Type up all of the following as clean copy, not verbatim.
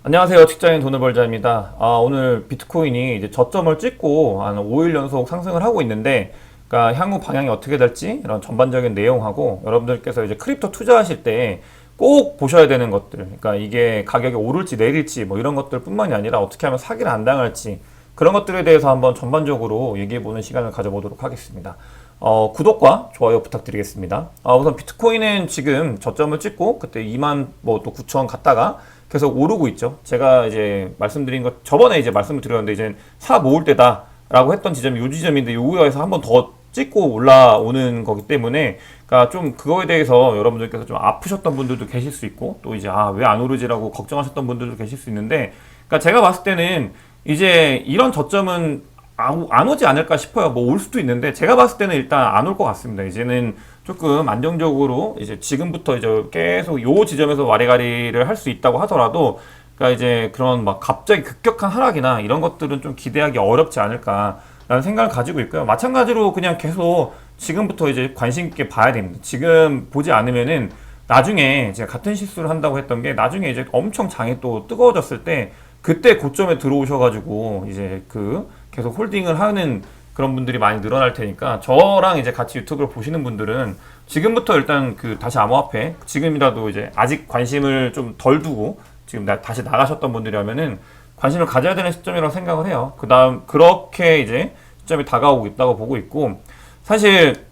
안녕하세요. 직장인 돈을 벌자입니다. 오늘 비트코인이 이제 저점을 찍고 한 5일 연속 상승을 하고 있는데, 그러니까 향후 방향이 어떻게 될지 이런 전반적인 내용하고 여러분들께서 이제 크립토 투자하실 때 꼭 보셔야 되는 것들, 그러니까 이게 가격이 오를지 내릴지 뭐 이런 것들뿐만이 아니라 어떻게 하면 사기를 안 당할지 그런 것들에 대해서 한번 전반적으로 얘기해보는 시간을 가져보도록 하겠습니다. 구독과 좋아요 부탁드리겠습니다. 우선 비트코인은 지금 저점을 찍고 그때 2만 뭐 또 9천 갔다가 계속 오르고 있죠. 제가 이제 말씀드린 것 저번에 이제 말씀을 드렸는데 이제 사 모을 때다라고 했던 지점이 요 지점인데 요거에서 한 번 더 찍고 올라오는 거기 때문에 그러니까 좀 그거에 대해서 여러분들께서 좀 아프셨던 분들도 계실 수 있고 또 이제 왜 안 오르지라고 걱정하셨던 분들도 계실 수 있는데 그러니까 제가 봤을 때는 이제 이런 저점은 안 오지 않을까 싶어요. 뭐 올 수도 있는데 제가 봤을 때는 일단 안 올 것 같습니다. 이제는 조금 안정적으로 이제 지금부터 이제 계속 요 지점에서 와리가리를 할 수 있다고 하더라도 그러니까 이제 그런 막 갑자기 급격한 하락이나 이런 것들은 좀 기대하기 어렵지 않을까라는 생각을 가지고 있고요. 마찬가지로 그냥 계속 지금부터 이제 관심 있게 봐야 됩니다. 지금 보지 않으면은 나중에 제가 같은 실수를 한다고 했던 게 나중에 이제 엄청 장이 또 뜨거워졌을 때 그때 고점에 들어오셔가지고 이제 그 계속 홀딩을 하는 그런 분들이 많이 늘어날 테니까 저랑 이제 같이 유튜브를 보시는 분들은 지금부터 일단 그 다시 암호화폐 지금이라도 이제 아직 관심을 좀 덜 두고 지금 다시 나가셨던 분들이라면은 관심을 가져야 되는 시점이라고 생각을 해요. 그 다음 그렇게 이제 시점이 다가오고 있다고 보고 있고 사실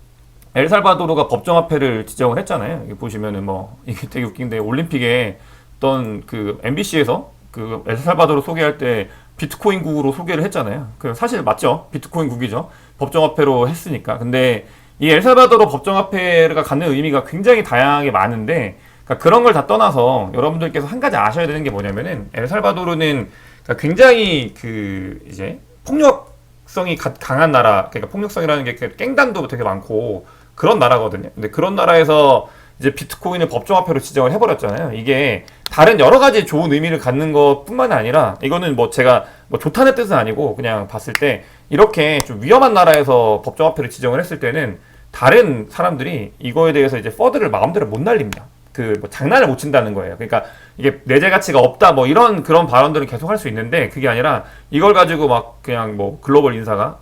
엘살바도르가 법정화폐를 지정을 했잖아요. 여기 보시면은 뭐 이게 되게 웃긴데 올림픽에 어떤 그 MBC에서 그 엘살바도르 소개할 때 비트코인국으로 소개를 했잖아요. 그 사실 맞죠? 비트코인국이죠. 법정화폐로 했으니까. 근데 이 엘살바도르 법정화폐가 갖는 의미가 굉장히 다양하게 많은데 그러니까 그런 걸 다 떠나서 여러분들께서 한 가지 아셔야 되는 게 뭐냐면은 엘살바도르는 그러니까 굉장히 그 이제 폭력성이 강한 나라, 그러니까 폭력성이라는 게 깽단도 되게 많고 그런 나라거든요. 근데 그런 나라에서 이제 비트코인을 법정화폐로 지정을 해버렸잖아요. 이게 다른 여러 가지 좋은 의미를 갖는 것뿐만 아니라 이거는 뭐 제가 뭐 좋다는 뜻은 아니고 그냥 봤을 때 이렇게 좀 위험한 나라에서 법정화폐를 지정을 했을 때는 다른 사람들이 이거에 대해서 이제 퍼드를 마음대로 못 날립니다. 그 뭐 장난을 못 친다는 거예요. 그러니까 이게 내재 가치가 없다 뭐 이런 그런 발언들을 계속 할 수 있는데 그게 아니라 이걸 가지고 막 그냥 뭐 글로벌 인사가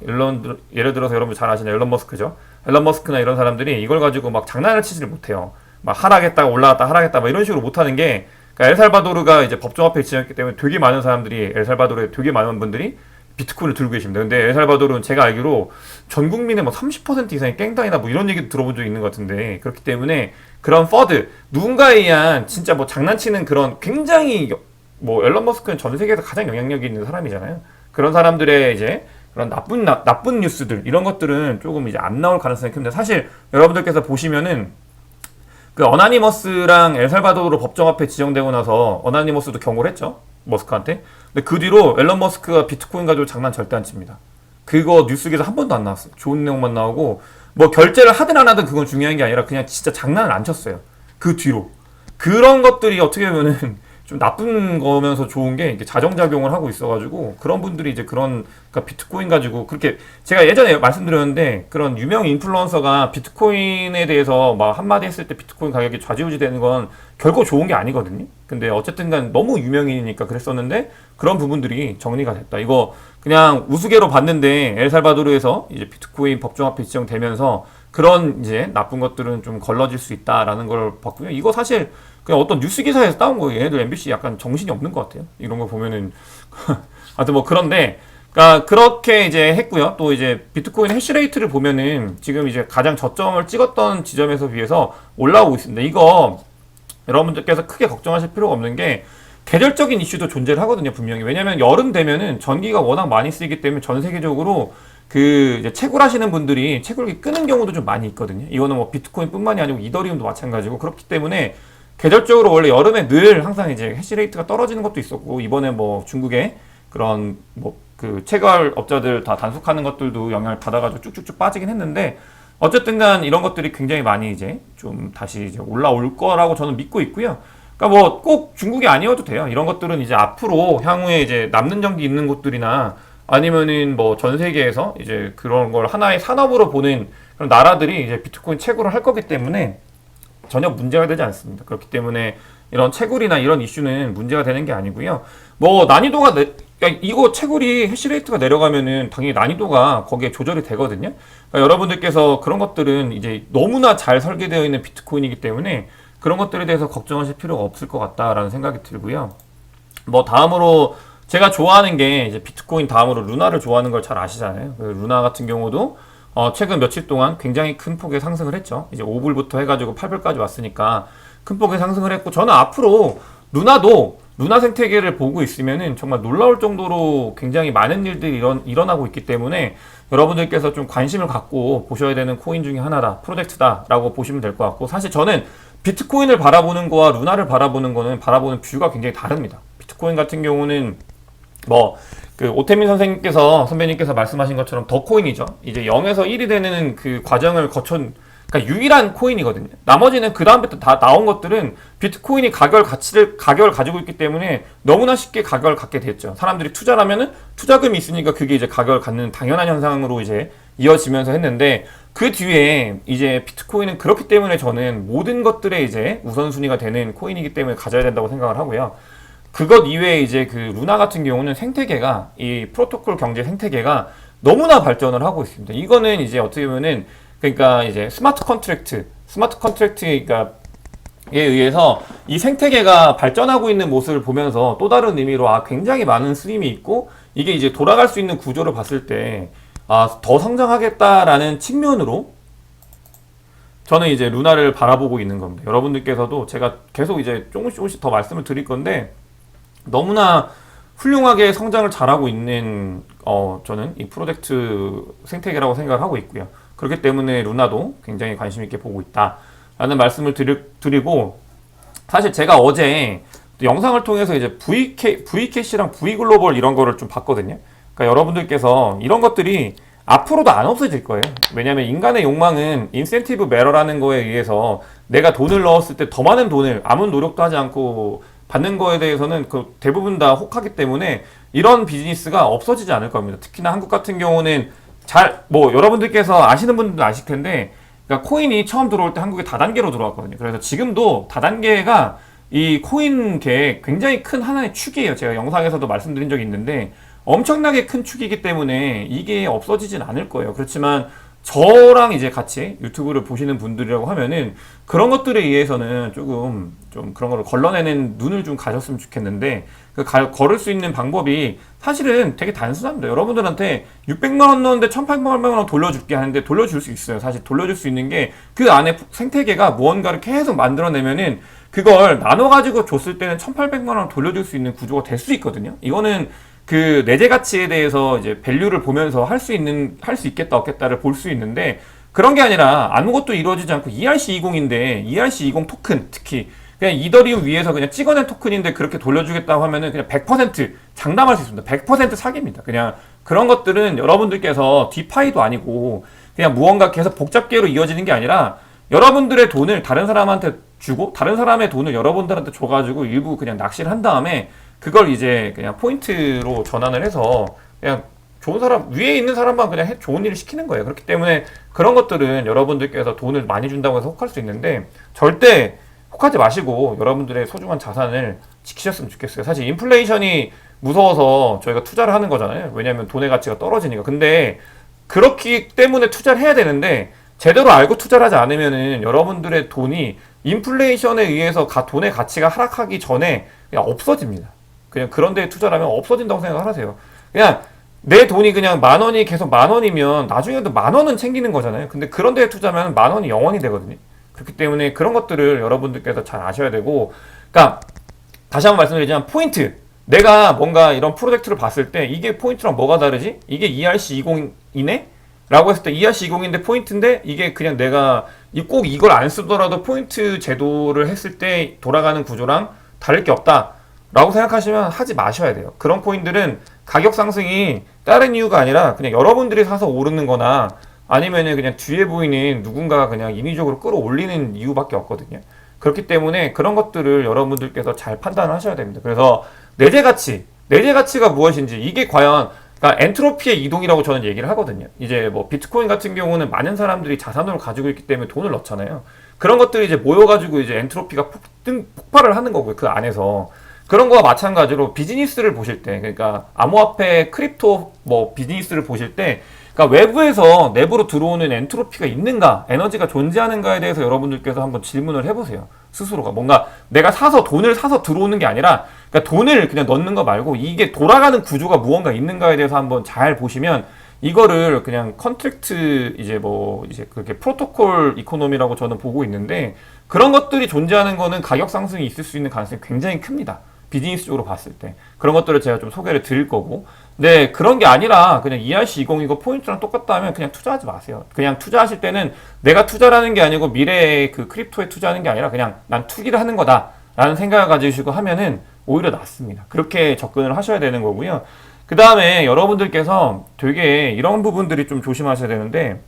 예를 들어서 여러분 잘 아시는 앨런 머스크죠. 앨런 머스크나 이런 사람들이 이걸 가지고 막 장난을 치지를 못해요. 막 하락했다가 올라갔다 하락했다 막 이런 식으로 못하는 게 그러니까 엘살바도르가 이제 법정화폐에 지정했기 때문에 되게 많은 사람들이 엘살바도르에 되게 많은 분들이 비트코인을 들고 계십니다. 근데 엘살바도르는 제가 알기로 전 국민의 뭐 30% 이상이 깽단이다 뭐 이런 얘기도 들어본 적이 있는 것 같은데 그렇기 때문에 그런 퍼드 누군가에 의한 진짜 뭐 장난치는 그런 굉장히 뭐 앨런 머스크는 전 세계에서 가장 영향력이 있는 사람이잖아요. 그런 사람들의 이제 그런 나쁜 뉴스들 이런 것들은 조금 이제 안 나올 가능성이 큽니다. 사실 여러분들께서 보시면은 그 어나니머스랑 엘살바도르 법정화폐 지정되고 나서 어나니머스도 경고를 했죠. 머스크한테. 근데 그 뒤로 앨런 머스크가 비트코인 가지고 장난 절대 안 칩니다. 그거 뉴스기사 한 번도 안 나왔어요. 좋은 내용만 나오고 뭐 결제를 하든 안 하든 그건 중요한 게 아니라 그냥 진짜 장난을 안 쳤어요. 그 뒤로. 그런 것들이 어떻게 보면은 좀 나쁜 거면서 좋은 게 이렇게 자정작용을 하고 있어가지고 그런 분들이 이제 그런 그러니까 비트코인 가지고 그렇게 제가 예전에 말씀드렸는데 그런 유명 인플루언서가 비트코인에 대해서 막 한마디 했을 때 비트코인 가격이 좌지우지 되는 건 결코 좋은 게 아니거든요. 근데 어쨌든 간 너무 유명인이니까 그랬었는데 그런 부분들이 정리가 됐다. 이거 그냥 우스개로 봤는데 엘살바도르에서 이제 비트코인 법정화폐 지정되면서 그런 이제 나쁜 것들은 좀 걸러질 수 있다라는 걸 봤고요. 이거 사실 그냥 어떤 뉴스 기사에서 따온 거예요. 얘네들 MBC 약간 정신이 없는 것 같아요. 이런 거 보면은 하여튼 뭐 그런데 그러니까 그렇게 이제 했고요. 또 이제 비트코인 해시레이트를 보면은 지금 이제 가장 저점을 찍었던 지점에서 비해서 올라오고 있습니다. 이거 여러분들께서 크게 걱정하실 필요가 없는 게 계절적인 이슈도 존재를 하거든요. 분명히. 왜냐면 여름 되면은 전기가 워낙 많이 쓰이기 때문에 전 세계적으로 그 이제 채굴하시는 분들이 채굴기 끄는 경우도 좀 많이 있거든요. 이거는 뭐 비트코인뿐만이 아니고 이더리움도 마찬가지고 그렇기 때문에 계절적으로 원래 여름에 늘 항상 이제 해시레이트가 떨어지는 것도 있었고 이번에 뭐 중국의 그런 뭐 그 채굴 업자들 다 단속하는 것들도 영향을 받아가지고 쭉쭉쭉 빠지긴 했는데 어쨌든 간 이런 것들이 굉장히 많이 이제 좀 다시 이제 올라올 거라고 저는 믿고 있고요. 그러니까 뭐 꼭 중국이 아니어도 돼요. 이런 것들은 이제 앞으로 향후에 이제 남는 전기 있는 곳들이나 아니면은 뭐 전 세계에서 이제 그런 걸 하나의 산업으로 보는 그런 나라들이 이제 비트코인 채굴을 할 거기 때문에 전혀 문제가 되지 않습니다. 그렇기 때문에 이런 채굴이나 이런 이슈는 문제가 되는 게 아니고요. 뭐 난이도가 이거 채굴이 해시레이트가 내려가면은 당연히 난이도가 거기에 조절이 되거든요. 그러니까 여러분들께서 그런 것들은 이제 너무나 잘 설계되어 있는 비트코인이기 때문에 그런 것들에 대해서 걱정하실 필요가 없을 것 같다라는 생각이 들고요. 뭐 다음으로 제가 좋아하는 게 이제 비트코인 다음으로 루나를 좋아하는 걸 잘 아시잖아요. 그 루나 같은 경우도 최근 며칠 동안 굉장히 큰 폭의 상승을 했죠. 이제 5불부터 해가지고 8불까지 왔으니까 큰 폭의 상승을 했고, 저는 앞으로 루나도 루나 생태계를 보고 있으면은 정말 놀라울 정도로 굉장히 많은 일들이 일어나고 있기 때문에 여러분들께서 좀 관심을 갖고 보셔야 되는 코인 중에 하나다, 프로젝트다라고 보시면 될 것 같고, 사실 저는 비트코인을 바라보는 거와 루나를 바라보는 거는 바라보는 뷰가 굉장히 다릅니다. 비트코인 같은 경우는 뭐 그 오태민 선배님께서 말씀하신 것처럼 더 코인이죠. 이제 0에서 1이 되는 그 과정을 거친, 그러니까 유일한 코인이거든요. 나머지는 그 다음부터 다 나온 것들은 비트코인이 가격을 가지고 있기 때문에 너무나 쉽게 가격을 갖게 됐죠. 사람들이 투자를 하면은 투자금이 있으니까 그게 이제 가격을 갖는 당연한 현상으로 이제 이어지면서 했는데, 그 뒤에 이제 비트코인은 그렇기 때문에 저는 모든 것들의 이제 우선순위가 되는 코인이기 때문에 가져야 된다고 생각을 하고요. 그것 이외에 이제 그 루나 같은 경우는 생태계가, 이 프로토콜 경제 생태계가 너무나 발전을 하고 있습니다. 이거는 이제 어떻게 보면은, 그러니까 이제 스마트 컨트랙트에 의해서 이 생태계가 발전하고 있는 모습을 보면서 또 다른 의미로 굉장히 많은 쓰임이 있고, 이게 이제 돌아갈 수 있는 구조를 봤을 때 더 성장하겠다라는 측면으로 저는 이제 루나를 바라보고 있는 겁니다. 여러분들께서도 제가 계속 이제 조금씩 더 말씀을 드릴 건데, 너무나 훌륭하게 성장을 잘하고 있는 저는 이 프로젝트 생태계라고 생각을 하고 있고요. 그렇기 때문에 루나도 굉장히 관심 있게 보고 있다라는 말씀을 드리고, 사실 제가 어제 영상을 통해서 이제 V캐시랑 V글로벌 이런 거를 좀 봤거든요. 그러니까 여러분들께서 이런 것들이 앞으로도 안 없어질 거예요. 왜냐하면 인간의 욕망은 인센티브 매러라는 거에 의해서 내가 돈을 넣었을 때 더 많은 돈을 아무 노력도 하지 않고 받는 거에 대해서는 그 대부분 다 혹하기 때문에 이런 비즈니스가 없어지지 않을 겁니다. 특히나 한국 같은 경우는 여러분들께서 아시는 분들도 아실 텐데, 그러니까 코인이 처음 들어올 때 한국에 다단계로 들어왔거든요. 그래서 지금도 다단계가 이 코인계에 굉장히 큰 하나의 축이에요. 제가 영상에서도 말씀드린 적이 있는데 엄청나게 큰 축이기 때문에 이게 없어지진 않을 거예요. 그렇지만 저랑 이제 같이 유튜브를 보시는 분들이라고 하면은 그런 것들에 의해서는 조금 좀 그런 거를 걸러내는 눈을 좀 가졌으면 좋겠는데, 걸을 수 있는 방법이 사실은 되게 단순합니다. 여러분들한테 600만 원 넣었는데 1800만 원 돌려줄게 하는데 돌려줄 수 있어요. 사실 돌려줄 수 있는 게 그 안에 생태계가 무언가를 계속 만들어내면은 그걸 나눠가지고 줬을 때는 1800만 원 돌려줄 수 있는 구조가 될 수 있거든요. 이거는 그 내재 가치에 대해서 이제 밸류를 보면서 할 수 있겠다 없겠다를 볼 수 있는데, 그런 게 아니라 아무것도 이루어지지 않고 ERC20인데 ERC20 토큰, 특히 그냥 이더리움 위에서 그냥 찍어낸 토큰인데 그렇게 돌려주겠다고 하면은 그냥 100% 장담할 수 있습니다. 100% 사기입니다. 그냥 그런 것들은 여러분들께서 디파이도 아니고 그냥 무언가 계속 복잡계로 이어지는 게 아니라 여러분들의 돈을 다른 사람한테 주고 다른 사람의 돈을 여러분들한테 줘가지고 일부 그냥 낚시를 한 다음에 그걸 이제 그냥 포인트로 전환을 해서 그냥 좋은 사람, 위에 있는 사람만 그냥 좋은 일을 시키는 거예요. 그렇기 때문에 그런 것들은 여러분들께서 돈을 많이 준다고 해서 혹할 수 있는데 절대 혹하지 마시고 여러분들의 소중한 자산을 지키셨으면 좋겠어요. 사실 인플레이션이 무서워서 저희가 투자를 하는 거잖아요. 왜냐하면 돈의 가치가 떨어지니까. 근데 그렇기 때문에 투자를 해야 되는데 제대로 알고 투자를 하지 않으면은 여러분들의 돈이 인플레이션에 의해서 돈의 가치가 하락하기 전에 그냥 없어집니다. 그냥 그런 데에 투자를 하면 없어진다고 생각을 하세요. 그냥 내 돈이 그냥 10,000원이 계속 10,000원이면 나중에도 10,000원은 챙기는 거잖아요. 근데 그런 데에 투자하면 10,000원이 영원히 되거든요. 그렇기 때문에 그런 것들을 여러분들께서 잘 아셔야 되고, 그러니까 다시 한번 말씀드리지만 포인트, 내가 뭔가 이런 프로젝트를 봤을 때 이게 포인트랑 뭐가 다르지? 이게 ERC20이네? 라고 했을 때 ERC20인데 포인트인데 이게 그냥 내가 꼭 이걸 안 쓰더라도 포인트 제도를 했을 때 돌아가는 구조랑 다를 게 없다 라고 생각하시면 하지 마셔야 돼요. 그런 코인들은 가격 상승이 다른 이유가 아니라 그냥 여러분들이 사서 오르는 거나 아니면은 그냥 뒤에 보이는 누군가가 그냥 인위적으로 끌어올리는 이유밖에 없거든요. 그렇기 때문에 그런 것들을 여러분들께서 잘 판단을 하셔야 됩니다. 그래서 내재가치가 무엇인지, 이게 과연, 그러니까 엔트로피의 이동이라고 저는 얘기를 하거든요. 이제 뭐 비트코인 같은 경우는 많은 사람들이 자산으로 가지고 있기 때문에 돈을 넣잖아요. 그런 것들이 이제 모여가지고 이제 엔트로피가 폭발을 하는 거고요. 그 안에서. 그런 거와 마찬가지로 비즈니스를 보실 때, 그러니까 암호화폐, 크립토 뭐 비즈니스를 보실 때, 그러니까 외부에서 내부로 들어오는 엔트로피가 있는가, 에너지가 존재하는가에 대해서 여러분들께서 한번 질문을 해보세요. 스스로가. 뭔가 내가 돈을 사서 들어오는 게 아니라, 그러니까 돈을 그냥 넣는 거 말고 이게 돌아가는 구조가 무언가 있는가에 대해서 한번 잘 보시면 이거를 그냥 컨트랙트 이제 그렇게 프로토콜 이코노미라고 저는 보고 있는데 그런 것들이 존재하는 거는 가격 상승이 있을 수 있는 가능성이 굉장히 큽니다. 비즈니스적으로 봤을 때. 그런 것들을 제가 좀 소개를 드릴 거고. 네, 그런 게 아니라 그냥 ERC20 포인트랑 똑같다 하면 그냥 투자하지 마세요. 그냥 투자하실 때는 내가 투자라는 게 아니고 미래의 그 크립토에 투자하는 게 아니라 그냥 난 투기를 하는 거다 라는 생각을 가지시고 하면은 오히려 낫습니다. 그렇게 접근을 하셔야 되는 거고요. 그 다음에 여러분들께서 되게 이런 부분들이 좀 조심하셔야 되는데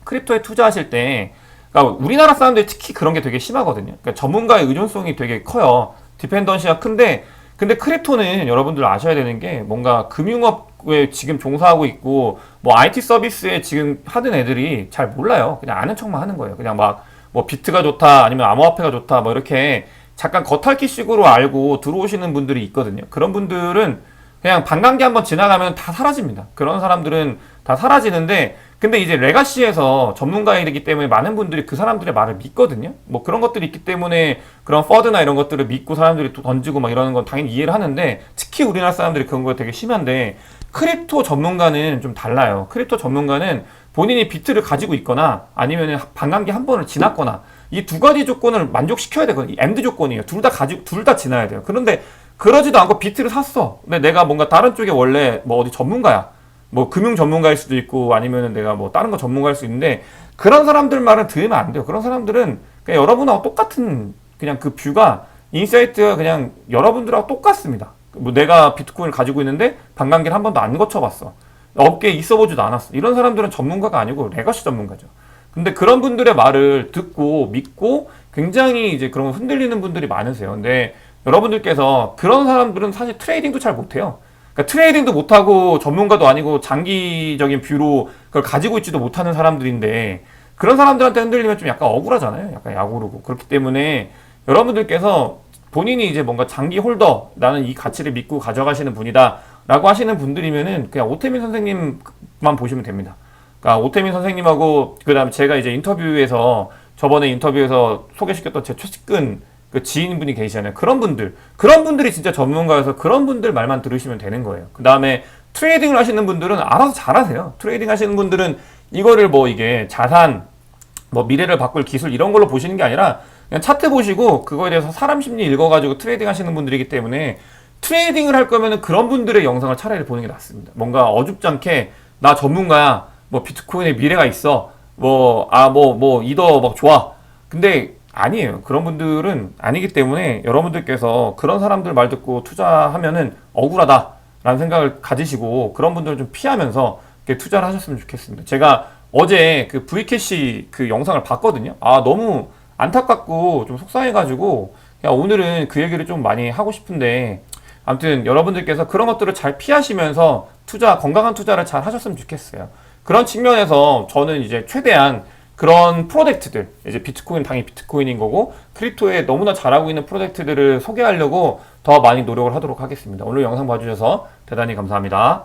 크립토에 투자하실 때 그러니까 우리나라 사람들이 특히 그런 게 되게 심하거든요. 그러니까 전문가의 의존성이 되게 커요. 디펜던시가 큰데 근데 크립토는 여러분들 아셔야 되는 게 뭔가 금융업에 지금 종사하고 있고 뭐 IT 서비스에 지금 하는 애들이 잘 몰라요. 그냥 아는 척만 하는 거예요. 그냥 막 뭐 비트가 좋다 아니면 암호화폐가 좋다 뭐 이렇게 잠깐 겉핥기식으로 알고 들어오시는 분들이 있거든요. 그런 분들은 그냥 반감기 한번 지나가면 다 사라집니다. 그런 사람들은 다 사라지는데 근데 이제 레가시에서 전문가이기 때문에 많은 분들이 그 사람들의 말을 믿거든요. 뭐 그런 것들이 있기 때문에 그런 퍼드나 이런 것들을 믿고 사람들이 또 던지고 막 이러는 건 당연히 이해를 하는데 특히 우리나라 사람들이 그런 거 되게 심한데 크립토 전문가는 좀 달라요. 크립토 전문가는 본인이 비트를 가지고 있거나 아니면 반감기 한 번을 지났거나 이 두 가지 조건을 만족시켜야 되거든요. 엔드 조건이에요. 둘 다 지나야 돼요. 그런데 그러지도 않고 비트를 샀어. 근데 내가 뭔가 다른 쪽에 원래 뭐 어디 전문가야. 뭐 금융 전문가일 수도 있고 아니면은 내가 뭐 다른 거 전문가일 수 있는데 그런 사람들 말은 들으면 안 돼요. 그런 사람들은 그냥 여러분하고 똑같은 그냥 그 뷰가 인사이트가 그냥 여러분들하고 똑같습니다. 뭐 내가 비트코인을 가지고 있는데 반감기를 한 번도 안 거쳐봤어. 업계에 있어보지도 않았어. 이런 사람들은 전문가가 아니고 레거시 전문가죠. 근데 그런 분들의 말을 듣고 믿고 굉장히 이제 그런 거 흔들리는 분들이 많으세요. 근데 여러분들께서 그런 사람들은 사실 트레이딩도 잘 못해요. 그러니까 트레이딩도 못하고 전문가도 아니고 장기적인 뷰로 그걸 가지고 있지도 못하는 사람들인데 그런 사람들한테 흔들리면 좀 약간 억울하잖아요. 약간 약오르고. 그렇기 때문에 여러분들께서 본인이 이제 뭔가 장기 홀더, 나는 이 가치를 믿고 가져가시는 분이다 라고 하시는 분들이면은 그냥 오태민 선생님만 보시면 됩니다. 그러니까 오태민 선생님하고 그 다음에 제가 이제 저번에 인터뷰에서 소개시켰던 제 최측근 그 지인분이 계시잖아요. 그런 분들이 진짜 전문가여서 그런 분들 말만 들으시면 되는 거예요. 그 다음에 트레이딩을 하시는 분들은 알아서 잘하세요. 트레이딩 하시는 분들은 이거를 뭐 이게 자산, 뭐 미래를 바꿀 기술 이런 걸로 보시는 게 아니라 그냥 차트 보시고 그거에 대해서 사람 심리 읽어가지고 트레이딩 하시는 분들이기 때문에 트레이딩을 할 거면은 그런 분들의 영상을 차라리 보는 게 낫습니다. 뭔가 어줍지 않게 나 전문가야, 뭐 비트코인에 미래가 있어, 이더 막 좋아. 근데 아니에요. 그런 분들은 아니기 때문에 여러분들께서 그런 사람들 말 듣고 투자하면은 억울하다라는 생각을 가지시고 그런 분들을 좀 피하면서 이렇게 투자를 하셨으면 좋겠습니다. 제가 어제 그 V캐시 그 영상을 봤거든요. 너무 안타깝고 좀 속상해가지고 오늘은 그 얘기를 좀 많이 하고 싶은데 아무튼 여러분들께서 그런 것들을 잘 피하시면서 건강한 투자를 잘 하셨으면 좋겠어요. 그런 측면에서 저는 이제 최대한 그런 프로젝트들, 이제 비트코인 당연히 비트코인인 거고 크립토에 너무나 잘하고 있는 프로젝트들을 소개하려고 더 많이 노력을 하도록 하겠습니다. 오늘 영상 봐주셔서 대단히 감사합니다.